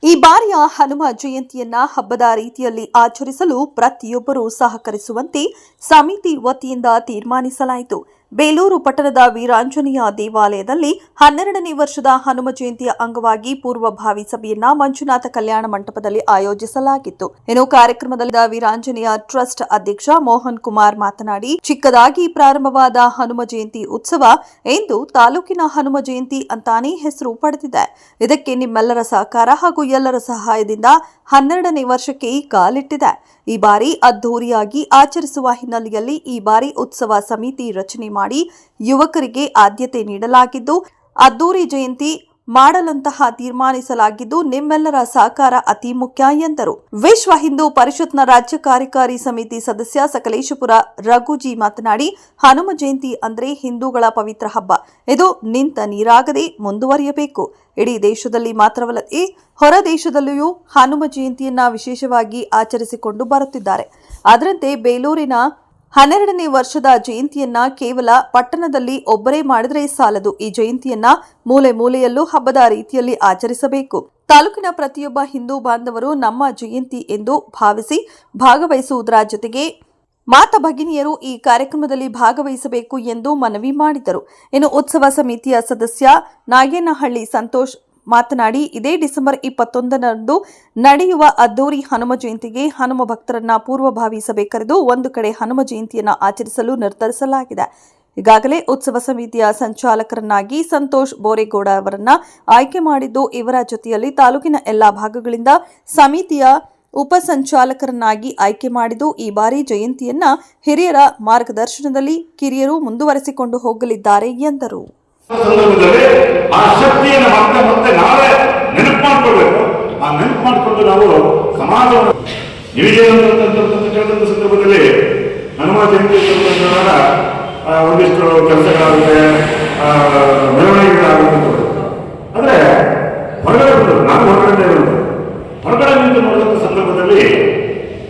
ಈ ಬಾರಿಯ ಹನುಮ ಜಯಂತಿಯನ್ನ ಹಬ್ಬದ ರೀತಿಯಲ್ಲಿ ಆಚರಿಸಲು ಪ್ರತಿಯೊಬ್ಬರೂ ಸಹಕರಿಸುವಂತೆ ಸಮಿತಿ ವತಿಯಿಂದ ತೀರ್ಮಾನಿಸಲಾಯಿತು. ಬೇಲೂರು ಪಟ್ಟಣದ ವೀರಾಂಜನೇಯ ದೇವಾಲಯದಲ್ಲಿ 12ನೇ ವರ್ಷದ ಹನುಮ ಜಯಂತಿಯ ಅಂಗವಾಗಿ ಪೂರ್ವಭಾವಿ ಸಭೆಯನ್ನ ಮಂಜುನಾಥ ಕಲ್ಯಾಣ ಮಂಟಪದಲ್ಲಿ ಆಯೋಜಿಸಲಾಗಿತ್ತು. ಇನ್ನು ಕಾರ್ಯಕ್ರಮದಲ್ಲಿ ವೀರಾಂಜನೇಯ ಟ್ರಸ್ಟ್ ಅಧ್ಯಕ್ಷ ಮೋಹನ್ ಕುಮಾರ್ ಮಾತನಾಡಿ, ಚಿಕ್ಕದಾಗಿ ಪ್ರಾರಂಭವಾದ ಹನುಮ ಜಯಂತಿ ಉತ್ಸವ ಎಂದು ತಾಲೂಕಿನ ಹನುಮ ಜಯಂತಿ ಅಂತಾನೇ ಹೆಸರು ಪಡೆದಿದೆ. ಇದಕ್ಕೆ ನಿಮ್ಮೆಲ್ಲರ ಸಹಕಾರ ಹಾಗೂ ಎಲ್ಲರ ಸಹಾಯದಿಂದ 12ನೇ ವರ್ಷಕ್ಕೆ ಕಾಲಿಟ್ಟಿದೆ. ಈ ಬಾರಿ ಅದ್ದೂರಿಯಾಗಿ ಆಚರಿಸುವ ಹಿನ್ನೆಲೆಯಲ್ಲಿ ಈ ಬಾರಿ ಉತ್ಸವ ಸಮಿತಿ ರಚನೆ ಮಾಡಿ ಯುವಕರಿಗೆ ಆದ್ಯತೆ ನೀಡಲಾಗಿದ್ದು ಅದ್ದೂರಿ ಜಯಂತಿ ಮಾಡಲಂತಹ ತೀರ್ಮಾನಿಸಲಾಗಿದ್ದು ನಿಮ್ಮೆಲ್ಲರ ಸಹಕಾರ ಅತಿ ಮುಖ್ಯ ಎಂದರು. ವಿಶ್ವ ಹಿಂದೂ ಪರಿಷತ್ನ ರಾಜ್ಯ ಕಾರ್ಯಕಾರಿ ಸಮಿತಿ ಸದಸ್ಯ ಸಕಲೇಶಪುರ ರಘುಜಿ ಮಾತನಾಡಿ, ಹನುಮ ಜಯಂತಿ ಅಂದ್ರೆ ಹಿಂದೂಗಳ ಪವಿತ್ರ ಹಬ್ಬ. ಇದು ನಿಂತ ನೀರಾಗದೆ ಮುಂದುವರಿಯಬೇಕು. ಇಡೀ ದೇಶದಲ್ಲಿ ಮಾತ್ರವಲ್ಲದೆ ಹೊರ ದೇಶದಲ್ಲಿಯೂ ಹನುಮ ಜಯಂತಿಯನ್ನ ವಿಶೇಷವಾಗಿ ಆಚರಿಸಿಕೊಂಡು ಬರುತ್ತಿದ್ದಾರೆ. ಅದರಂತೆ ಬೇಲೂರಿನ 12ನೇ ವರ್ಷದ ಜಯಂತಿಯನ್ನ ಕೇವಲ ಪಟ್ಟಣದಲ್ಲಿ ಒಬ್ಬರೇ ಮಾಡಿದರೆ ಸಾಲದು. ಈ ಜಯಂತಿಯನ್ನ ಮೂಲೆ ಮೂಲೆಯಲ್ಲೂ ಹಬ್ಬದ ರೀತಿಯಲ್ಲಿ ಆಚರಿಸಬೇಕು. ತಾಲೂಕಿನ ಪ್ರತಿಯೊಬ್ಬ ಹಿಂದೂ ಬಾಂಧವರು ನಮ್ಮ ಜಯಂತಿ ಎಂದು ಭಾವಿಸಿ ಭಾಗವಹಿಸುವುದರ ಜೊತೆಗೆ ಮಾತಾ ಭಗಿನಿಯರು ಈ ಕಾರ್ಯಕ್ರಮದಲ್ಲಿ ಭಾಗವಹಿಸಬೇಕು ಎಂದು ಮನವಿ ಮಾಡಿದರು. ಇನ್ನು ಉತ್ಸವ ಸಮಿತಿಯ ಸದಸ್ಯ ನಾಗೇನಹಳ್ಳಿ ಸಂತೋಷ್ ಮಾತನಾಡಿ, ಇದೇ ಡಿಸೆಂಬರ್ 21ರಂದು ನಡೆಯುವ ಅದ್ದೂರಿ ಹನುಮ ಜಯಂತಿಗೆ ಹನುಮ ಭಕ್ತರನ್ನ ಪೂರ್ವಭಾವಿ ಸಭೆ ಕರೆದು ಒಂದು ಕಡೆ ಹನುಮ ಜಯಂತಿಯನ್ನು ಆಚರಿಸಲು ನಿರ್ಧರಿಸಲಾಗಿದೆ. ಈಗಾಗಲೇ ಉತ್ಸವ ಸಮಿತಿಯ ಸಂಚಾಲಕರನ್ನಾಗಿ ಸಂತೋಷ್ ಬೋರೇಗೌಡ ಅವರನ್ನ ಆಯ್ಕೆ ಮಾಡಿದ್ದು, ಇವರ ಜೊತೆಯಲ್ಲಿ ತಾಲೂಕಿನ ಎಲ್ಲಾ ಭಾಗಗಳಿಂದ ಸಮಿತಿಯ ಉಪಸಂಚಾಲಕರನ್ನಾಗಿ ಆಯ್ಕೆ ಮಾಡಿದ್ದು, ಈ ಬಾರಿ ಜಯಂತಿಯನ್ನ ಹಿರಿಯರ ಮಾರ್ಗದರ್ಶನದಲ್ಲಿ ಕಿರಿಯರು ಮುಂದುವರೆಸಿಕೊಂಡು ಹೋಗಲಿದ್ದಾರೆ ಎಂದರು. ಆ ಶಕ್ತಿಯನ್ನು ಮತ್ತೆ ನಾವೇ ನೆನಪು ಮಾಡಿಕೊಳ್ಬೇಕು. ಆ ನೆನಪು ಮಾಡಿಕೊಂಡು ನಾವು ಸಮಾಜವನ್ನು ನಿಮಗೆ ಕೇಳಿದಂತ ಸಂದರ್ಭದಲ್ಲಿ ಹನುಮ ಜಯಂತಿ ಒಂದಿಷ್ಟು ಕೆಲಸಗಳಾಗುತ್ತೆ, ಮೆರವಣಿಗೆಗಳಾಗುತ್ತೆ. ಅಂದ್ರೆ ಹೊರಗಡೆ ಬರ್ತದೆ, ನಾನು ಹೊರಗಡೆ ಇರೋದು ಹೊರಗಡೆ ನಿಂತು ನೋಡಿದಂಥ ಸಂದರ್ಭದಲ್ಲಿ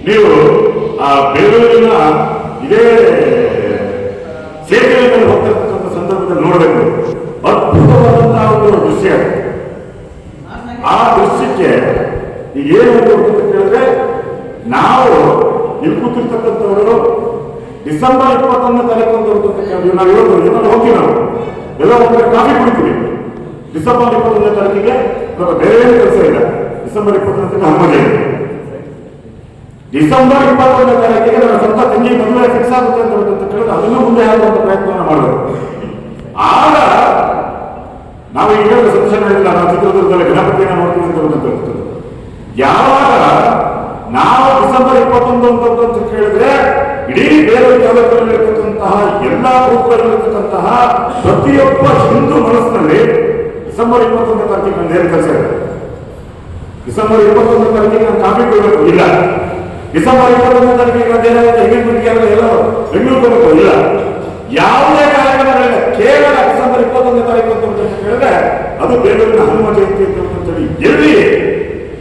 ನೀವು ಆ ಬೇಲೂರಿನ ಇದೇ ಸೇತುವೆ ಮೇಲೆ ಹೋಗ್ತಿರ್ತಕ್ಕಂಥ ಸಂದರ್ಭದಲ್ಲಿ ನೋಡಬೇಕು. ಅದ್ಭುತವಾದಂತಹ ಒಂದು ದೃಶ್ಯ. ಆ ದೃಶ್ಯಕ್ಕೆ ಈಗ ಏನು ಅಂತ ಕೇಳಿದ್ರೆ, ನಾವು ಇಲ್ಲಿ ಕೂತಿರ್ತಕ್ಕಂಥವರು ಡಿಸೆಂಬರ್ 21ನೇ ತಾರೀಕು ಅಂತ ನಾವು ಹೇಳೋದು ಹೋಗ್ತೀವಿ. ನಾವು ಎಲ್ಲ ಒಂದು ಕಾಫಿ ಕುಡಿತೀವಿ. ಡಿಸೆಂಬರ್ 21ನೇ ತಾರೀಕಿಗೆ ಬೇರೆ ಏನು ಕೆಲಸ ಇಲ್ಲ. ಡಿಸೆಂಬರ್ 21ನೇ ಹನುಮ ಜಯಂತಿ. ಡಿಸೆಂಬರ್ 21ನೇ ತಾರೀಕಿಗೆ ನನ್ನ ಸ್ವಂತ ತಂಗಿ ಮದುವೆ ಫಿಕ್ಸ್ ಆಗುತ್ತೆ ಅಂತ ಕೇಳಿದ್ರೆ ಅದನ್ನು ಮುಂದೆ ಹಾಕುವಂತ ಪ್ರಯತ್ನವನ್ನು ಮಾಡಬೇಕು. ಆಗ ನಾವು ಈಗ ಸಂಶಯ ಇಲ್ಲ, ನಾವು ಚಿತ್ರದುರ್ಗದಲ್ಲಿ ಗಣಪತಿಯನ್ನು ನೋಡ್ತೀವಿ ಅಂತ ಯಾವಾಗ ನಾವು ಡಿಸೆಂಬರ್ 21 ಅಂತ ಕೇಳಿದ್ರೆ ಇಡೀ ಬೇರೆ ತಾಲೂಕಿನಲ್ಲಿರ್ತಕ್ಕಂತಹ ಎಲ್ಲಾ ಬೂತ್ಗಳಲ್ಲಿರ್ತಕ್ಕಂತಹ ಪ್ರತಿಯೊಬ್ಬ ಹಿಂದೂ ಮನಸ್ಸಿನಲ್ಲಿ ಡಿಸೆಂಬರ್ 21ನೇ ತಾರೀಕಿಗೆ ನಾನು ಏನು ಕೆಲಸ ಇದೆ, ಡಿಸೆಂಬರ್ 21ನೇ ತಾರೀಕಿಗೆ ನಾನು ಕಾಫಿ ಕೊಡಬೇಕು ಇಲ್ಲ, ಡಿಸೆಂಬರ್ 21ನೇ ತಾರೀಕಿಗೆ ನಾನು ಎಲ್ಲ ಬೆಂಗಳೂರು ಹೋಗಬೇಕು ಇಲ್ಲ, ಯಾವುದೇ ಕಾರ್ಯಕ್ರಮಗಳಿಲ್ಲ. ಕೇವಲ ಡಿಸೆಂಬರ್ 21ನೇ ತಾರೀಕು ಅಂತ ಹೇಳಿದ್ರೆ ಅದು ಬೇಲೂರಿನ ಹನುಮ ಜಯಂತಿ ಅಂತೇಳಿ ಎಲ್ಲಿ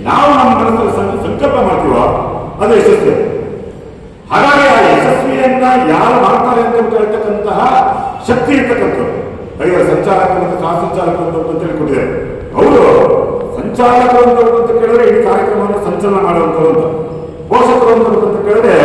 ನಾವು ನಮ್ಮ ಮನಸ್ಸಲ್ಲಿ ಸಂಕಲ್ಪ ಮಾಡ್ತೀವೋ ಅದು ಯಶಸ್ವಿ. ಹಾಗಾಗಿ ಆ ಯಶಸ್ವಿಯನ್ನ ಯಾರು ಮಾಡ್ತಾರೆ ಅಂತ ಹೇಳ್ತಕ್ಕಂತಹ ಶಕ್ತಿ ಇರ್ತಕ್ಕಂಥದ್ದು ಈಗ ಸಂಚಾಲಕರು ಮತ್ತು ಸಹ ಸಂಚಾಲಕರು ಅಂತ ಹೇಳಿಕೊಟ್ಟಿದ್ದಾರೆ. ಅವರು ಸಂಚಾಲಕರು ಅಂತ ಕೇಳಿದ್ರೆ ಈ ಕಾರ್ಯಕ್ರಮವನ್ನು ಸಂಚಲನ ಮಾಡುವಂಥವ್ರು ಅಂತ, ಪೋಷಕರು ಅಂತ ಕೇಳಿದ್ರೆ